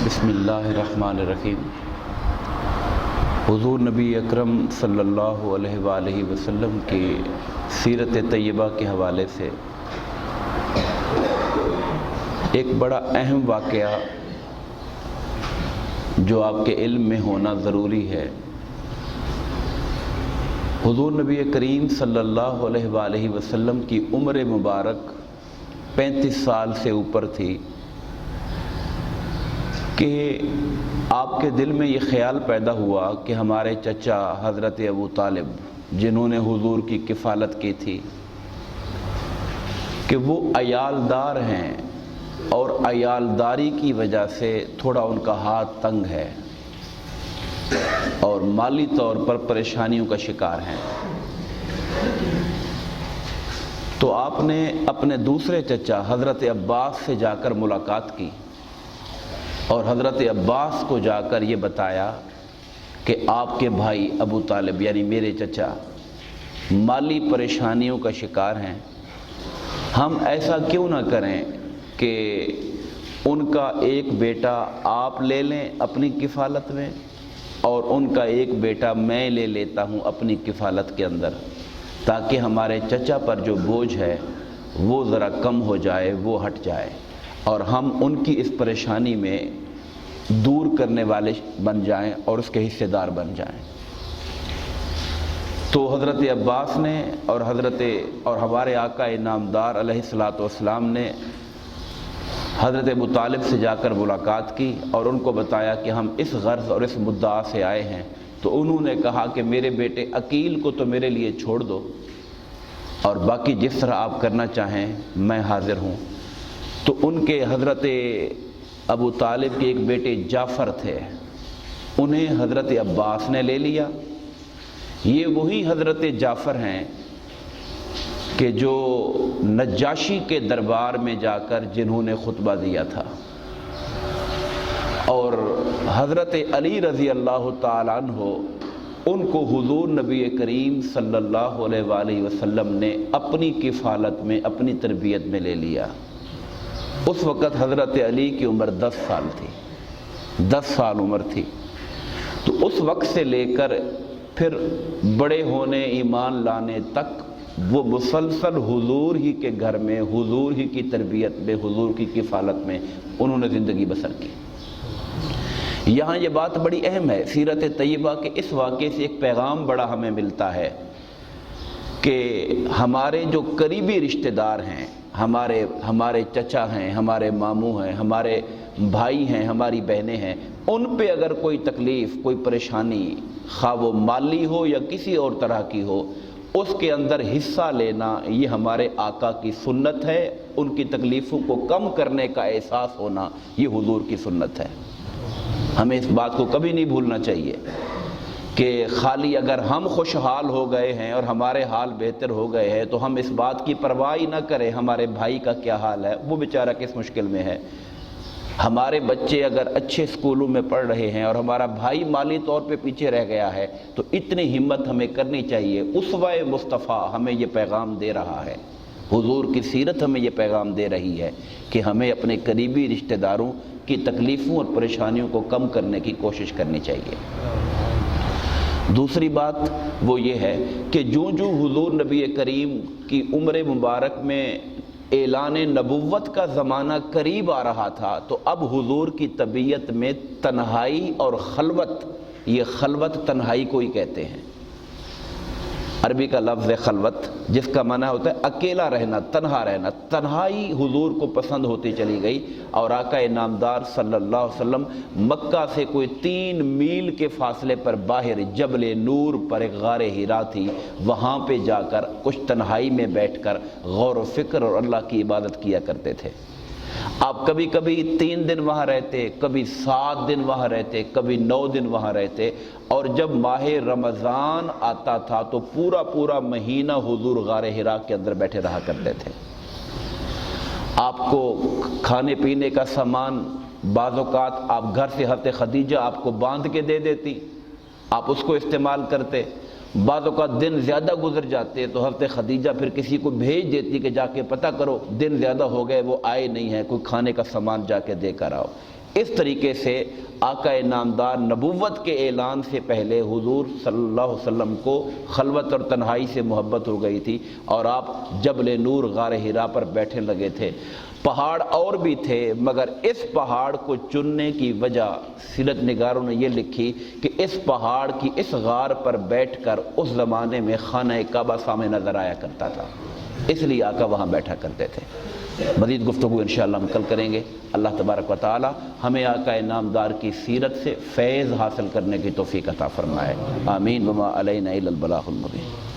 بسم اللہ الرحمن الرحیم۔ حضور نبی اکرم صلی اللہ علیہ وآلہ وسلم کی سیرت طیبہ کے حوالے سے ایک بڑا اہم واقعہ جو آپ کے علم میں ہونا ضروری ہے۔ حضور نبی کریم صلی اللہ علیہ وآلہ وسلم کی عمر مبارک 35 سال سے اوپر تھی کہ آپ کے دل میں یہ خیال پیدا ہوا کہ ہمارے چچا حضرت ابو طالب جنہوں نے حضور کی کفالت کی تھی کہ وہ عیالدار ہیں اور عیالداری کی وجہ سے تھوڑا ان کا ہاتھ تنگ ہے اور مالی طور پر پریشانیوں کا شکار ہیں۔ تو آپ نے اپنے دوسرے چچا حضرت عباس سے جا کر ملاقات کی اور حضرت عباس کو جا کر یہ بتایا کہ آپ کے بھائی ابو طالب یعنی میرے چچا مالی پریشانیوں کا شکار ہیں، ہم ایسا کیوں نہ کریں کہ ان کا ایک بیٹا آپ لے لیں اپنی کفالت میں اور ان کا ایک بیٹا میں لے لیتا ہوں اپنی کفالت کے اندر، تاکہ ہمارے چچا پر جو بوجھ ہے وہ ذرا کم ہو جائے، وہ ہٹ جائے اور ہم ان کی اس پریشانی میں دور کرنے والے بن جائیں اور اس کے حصے دار بن جائیں۔ تو حضرت عباس نے اور ہمارے آقا نامدار علیہ الصلوۃ والسلام نے حضرت ابو طالب سے جا کر ملاقات کی اور ان کو بتایا کہ ہم اس غرض اور اس مدعا سے آئے ہیں۔ تو انہوں نے کہا کہ میرے بیٹے عقیل کو تو میرے لیے چھوڑ دو اور باقی جس طرح آپ کرنا چاہیں میں حاضر ہوں۔ تو ان کے حضرت ابو طالب کے ایک بیٹے جعفر تھے، انہیں حضرت عباس نے لے لیا۔ یہ وہی حضرت جعفر ہیں کہ جو نجاشی کے دربار میں جا کر جنہوں نے خطبہ دیا تھا، اور حضرت علی رضی اللہ تعالیٰ عنہ ان کو حضور نبی کریم صلی اللہ علیہ وآلہ وسلم نے اپنی کفالت میں اپنی تربیت میں لے لیا۔ اس وقت حضرت علی کی عمر 10 سال تھی، 10 سال عمر تھی۔ تو اس وقت سے لے کر پھر بڑے ہونے ایمان لانے تک وہ مسلسل حضور ہی کے گھر میں، حضور ہی کی تربیت میں، حضور کی کفالت میں انہوں نے زندگی بسر کی۔ یہاں یہ بات بڑی اہم ہے سیرت طیبہ کے اس واقعے سے ایک پیغام بڑا ہمیں ملتا ہے کہ ہمارے جو قریبی رشتہ دار ہیں، ہمارے چچا ہیں، ہمارے ماموں ہیں، ہمارے بھائی ہیں، ہماری بہنیں ہیں، ان پہ اگر کوئی تکلیف، کوئی پریشانی، خواہ وہ مالی ہو یا کسی اور طرح کی ہو، اس کے اندر حصہ لینا یہ ہمارے آقا کی سنت ہے۔ ان کی تکلیفوں کو کم کرنے کا احساس ہونا یہ حضور کی سنت ہے۔ ہمیں اس بات کو کبھی نہیں بھولنا چاہیے کہ خالی اگر ہم خوشحال ہو گئے ہیں اور ہمارے حال بہتر ہو گئے ہیں تو ہم اس بات کی پرواہ نہ کریں ہمارے بھائی کا کیا حال ہے، وہ بیچارہ کس مشکل میں ہے۔ ہمارے بچے اگر اچھے اسکولوں میں پڑھ رہے ہیں اور ہمارا بھائی مالی طور پہ پیچھے رہ گیا ہے تو اتنی ہمت ہمیں کرنی چاہیے۔ اسوہ مصطفیٰ ہمیں یہ پیغام دے رہا ہے، حضور کی سیرت ہمیں یہ پیغام دے رہی ہے کہ ہمیں اپنے قریبی رشتہ داروں کی تکلیفوں اور پریشانیوں کو کم کرنے کی کوشش کرنی چاہیے۔ دوسری بات وہ یہ ہے کہ جو حضور نبی کریم کی عمر مبارک میں اعلان نبوت کا زمانہ قریب آ رہا تھا تو اب حضور کی طبیعت میں تنہائی اور خلوت، یہ خلوت تنہائی کو ہی کہتے ہیں، عربی کا لفظ ہے خلوت، جس کا معنی ہوتا ہے اکیلا رہنا، تنہا رہنا۔ تنہائی حضور کو پسند ہوتی چلی گئی اور آقا نامدار صلی اللہ علیہ وسلم مکہ سے کوئی 3 میل کے فاصلے پر باہر جبل نور پر ایک غار حرا تھی، وہاں پہ جا کر کچھ تنہائی میں بیٹھ کر غور و فکر اور اللہ کی عبادت کیا کرتے تھے۔ آپ کبھی 3 دن وہاں رہتے، کبھی 7 دن وہاں رہتے، کبھی 9 دن وہاں رہتے، اور جب ماہ رمضان آتا تھا تو پورا مہینہ حضور غار حرا کے اندر بیٹھے رہا کرتے تھے۔ آپ کو کھانے پینے کا سامان بعض اوقات آپ گھر سے حضرت خدیجہ آپ کو باندھ کے دے دیتی، آپ اس کو استعمال کرتے۔ بعض اوقات دن زیادہ گزر جاتے تو حضرت خدیجہ پھر کسی کو بھیج دیتی کہ جا کے پتہ کرو دن زیادہ ہو گئے وہ آئے نہیں ہیں، کوئی کھانے کا سامان جا کے دے کر آؤ۔ اس طریقے سے آقا نامدار نبوت کے اعلان سے پہلے حضور صلی اللہ علیہ وسلم کو خلوت اور تنہائی سے محبت ہو گئی تھی، اور آپ جبل نور غار حرا پر بیٹھنے لگے تھے۔ پہاڑ اور بھی تھے، مگر اس پہاڑ کو چننے کی وجہ سیرت نگاروں نے یہ لکھی کہ اس پہاڑ کی اس غار پر بیٹھ کر اس زمانے میں خانہ کعبہ سامنے نظر آیا کرتا تھا، اس لیے آقا وہاں بیٹھا کرتے تھے۔ مزید گفتگو انشاءاللہ ہم کل کریں گے۔ اللہ تبارک و تعالی ہمیں آقا نامدار کی سیرت سے فیض حاصل کرنے کی توفیق عطا فرمائے، آمین۔ وما علینا الا البلاغ المبین۔